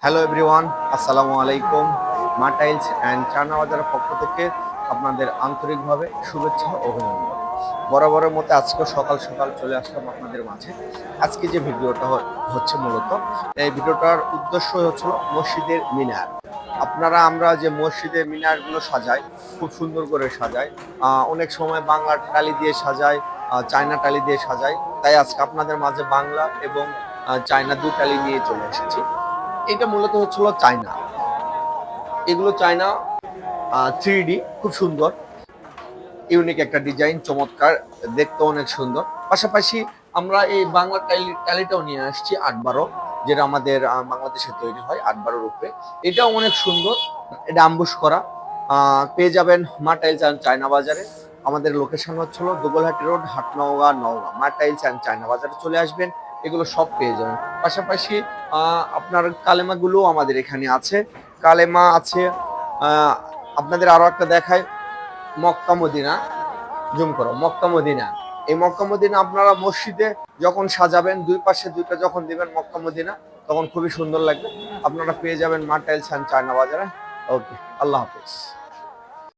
Hello everyone, আসসালামু আলাইকুম। মা টাইলস অ্যান্ড চায়না বাজারের পক্ষ থেকে আপনাদের আন্তরিকভাবে শুভেচ্ছা ও অভিনন্দন। বরাবরের মতো আজকে সকাল সকাল চলে আসলাম আপনাদের মাঝে। আজকে যে ভিডিওটা হচ্ছে মূলত এই ভিডিওটার উদ্দেশ্য হচ্ছিল মসজিদের মিনার। আমরা যে মসজিদের মিনারগুলো সাজাই, খুব সুন্দর করে সাজাই। অনেক সময় বাংলা টালি দিয়ে সাজাই, চায়না টালি দিয়ে সাজাই। তাই আজকে আপনাদের মাঝে বাংলা এবং চায়না দু টালি নিয়ে চলে এসেছি। এটা মূলত হচ্ছিল চায়না। এগুলো চায়না 3D, খুব সুন্দর, ইউনিক একটা ডিজাইন, চমৎকার, দেখতে অনেক সুন্দর। পাশাপাশি আমরা এই বাংলা টালিটাও নিয়ে আসছি 8-12, যেটা আমাদের বাংলাদেশে তৈরি হয় 8-12 রূপে। এটাও অনেক সুন্দর। এটা আমবুশ করা। পেয়ে যাবেন মা টাইলস অ্যান্ড চায়না বাজারে। আমাদের লোকেশন হচ্ছিল দুবলহাটি রোড, হাটনওগাঁ, নওগাঁ। মা টাইলস অ্যান্ড চায়না বাজারে চলে আসবেন, এগুলো সব পেয়ে যাবেন। পাশাপাশি আপনার কালেমাগুলো আমাদের এখানে আছে। কালেমা আছে। আহ, আপনাদের আরো একটা দেখায়, মক্কা মদিনা। জুম করো, মক্কা মদিনা। এই মক্কা মদিনা আপনারা মসজিদে যখন সাজাবেন, দুই পাশে দুইটা যখন দিবেন মক্কা মদিনা, তখন খুবই সুন্দর লাগবে। আপনারা পেয়ে যাবেন মা টাইলস অ্যান্ড চায়না বাজারে। ওকে, আল্লাহ হাফিজ।